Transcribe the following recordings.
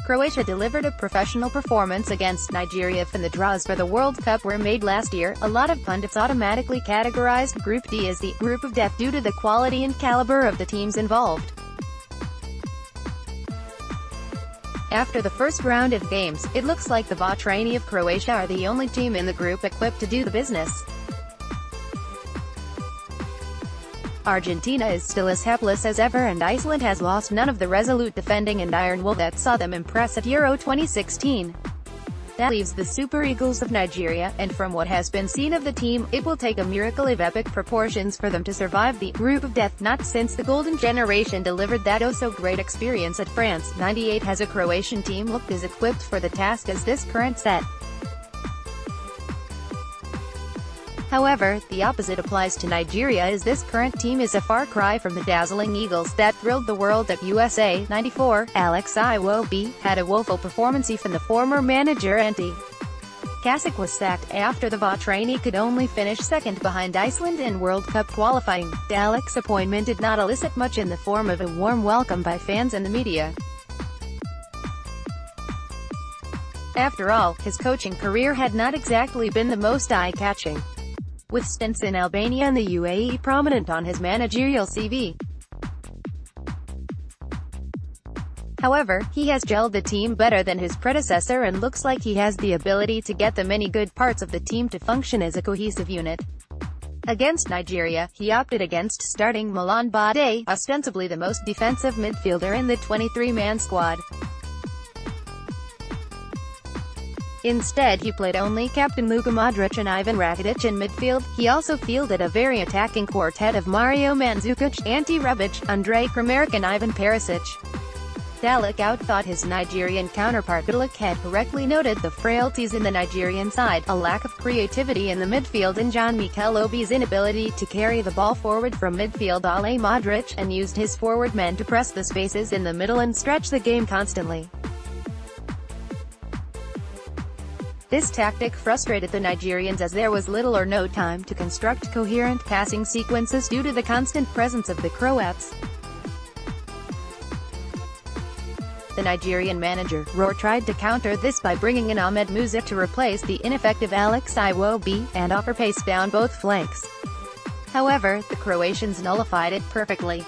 Croatia delivered a professional performance against NigeriaWhen. The draws for the World Cup were made last year. A lot of pundits automatically categorized Group D as the group of death due to the quality and caliber of the teams involved. After the first round of games, it looks like the Vatreni of Croatia are the only team in the group equipped to do the business. Argentina is still as hapless as ever, and Iceland has lost none of the resolute defending and iron will that saw them impress at Euro 2016. That leaves the Super Eagles of Nigeria, and from what has been seen of the team, it will take a miracle of epic proportions for them to survive the group of death. Not since the golden generation delivered that oh-so-great experience at France '98 has a Croatian team looked as equipped for the task as this current set. However, the opposite applies to Nigeria, as this current team is a far cry from the dazzling Eagles that thrilled the world at USA '94. Alex Iwobi had a woeful performance even the former manager Antti Kasic was sacked after the Vatreni could only finish second behind Iceland in World Cup qualifying. Alex's appointment did not elicit much in the form of a warm welcome by fans and the media. After all, his coaching career had not exactly been the most eye-catching, with stints in Albania and the UAE prominent on his managerial CV. However, he has gelled the team better than his predecessor and looks like he has the ability to get the many good parts of the team to function as a cohesive unit. Against Nigeria, he opted against starting Milan Bade, ostensibly the most defensive midfielder in the 23-man squad. Instead, he played only captain Luka Modric and Ivan Rakitic in midfield. He also fielded a very attacking quartet of Mario Mandzukic, Ante Rebic, Andrej Kramaric and Ivan Perisic. Dalek outthought his Nigerian counterpart. Dalek had correctly noted the frailties in the Nigerian side, a lack of creativity in the midfield and John Mikel Obi's inability to carry the ball forward from midfield a la Modric, and used his forward men to press the spaces in the middle and stretch the game constantly. This tactic frustrated the Nigerians as there was little or no time to construct coherent passing sequences due to the constant presence of the Croats. The Nigerian manager, Rohr, tried to counter this by bringing in Ahmed Musa to replace the ineffective Alex Iwobi, and offer pace down both flanks. However, the Croatians nullified it perfectly.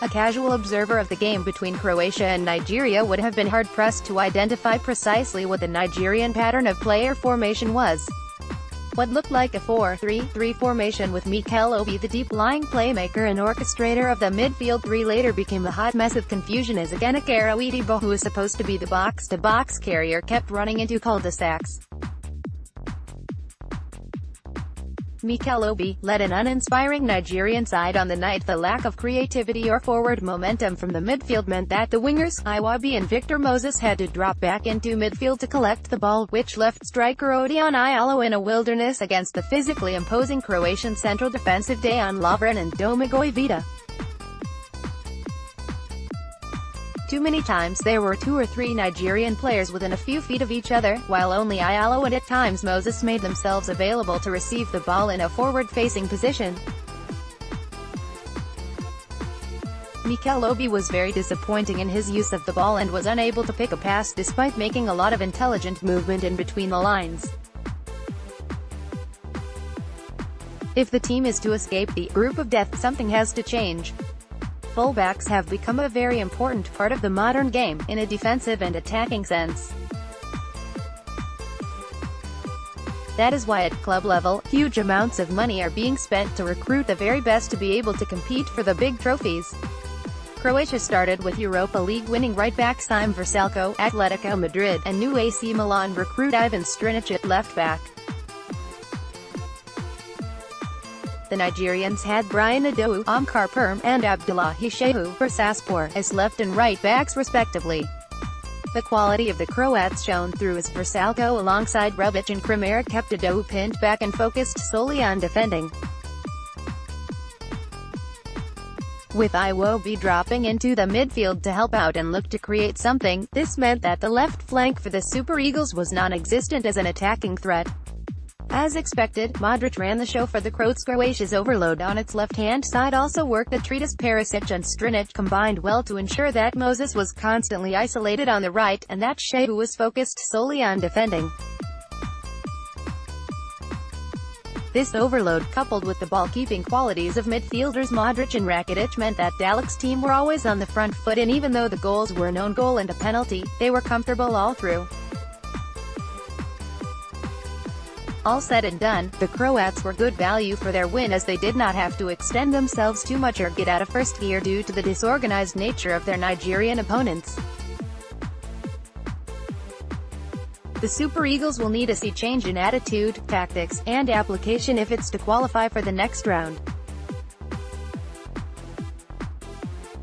A casual observer of the game between Croatia and Nigeria would have been hard-pressed to identify precisely what the Nigerian pattern of player formation was. What looked like a 4-3-3 formation with Mikel Obi the deep-lying playmaker and orchestrator of the midfield three later became a hot mess of confusion as Agenakaro Idibo, who was supposed to be the box-to-box carrier, kept running into cul-de-sacs. Mikel Obi led an uninspiring Nigerian side on the night. The lack of creativity or forward momentum from the midfield meant that the wingers, Iwobi and Victor Moses, had to drop back into midfield to collect the ball, which left striker Odion Ialo in a wilderness against the physically imposing Croatian central defensive Dejan Lovren and Domagoj Vida. Too many times there were 2 or 3 Nigerian players within a few feet of each other, while only Ialo and at times Moses made themselves available to receive the ball in a forward-facing position. Mikel Obi was very disappointing in his use of the ball and was unable to pick a pass despite making a lot of intelligent movement in between the lines. If the team is to escape the group of death, something has to change. Fullbacks have become a very important part of the modern game, in a defensive and attacking sense. That is why at club level, huge amounts of money are being spent to recruit the very best to be able to compete for the big trophies. Croatia started with Europa League winning right-back Sime Vrsaljko, Atletico Madrid, and new AC Milan recruit Ivan Strinic at left-back. The Nigerians had Brian Adowu, Omkar Perm, and Abdullahi Shehu Bursaspor as left and right backs respectively. The quality of the Croats shone through as Vrsaljko alongside Rebic and Kramaric kept Adowu pinned back and focused solely on defending. With Iwobi dropping into the midfield to help out and look to create something, this meant that the left flank for the Super Eagles was non-existent as an attacking threat. As expected, Modric ran the show for the Croats. Croatia's overload on its left-hand side also worked. The treatise Perisic and Strinic combined well to ensure that Moses was constantly isolated on the right, and that Shehu was focused solely on defending. This overload, coupled with the ball-keeping qualities of midfielders Modric and Rakitic, meant that Dalic's team were always on the front foot, and even though the goals were an own goal and a penalty, they were comfortable all through. All said and done, the Croats were good value for their win, as they did not have to extend themselves too much or get out of first gear due to the disorganized nature of their Nigerian opponents. The Super Eagles will need a sea change in attitude, tactics, and application if it's to qualify for the next round.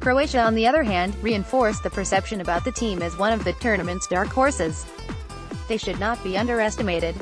Croatia, on the other hand, reinforced the perception about the team as one of the tournament's dark horses. They should not be underestimated.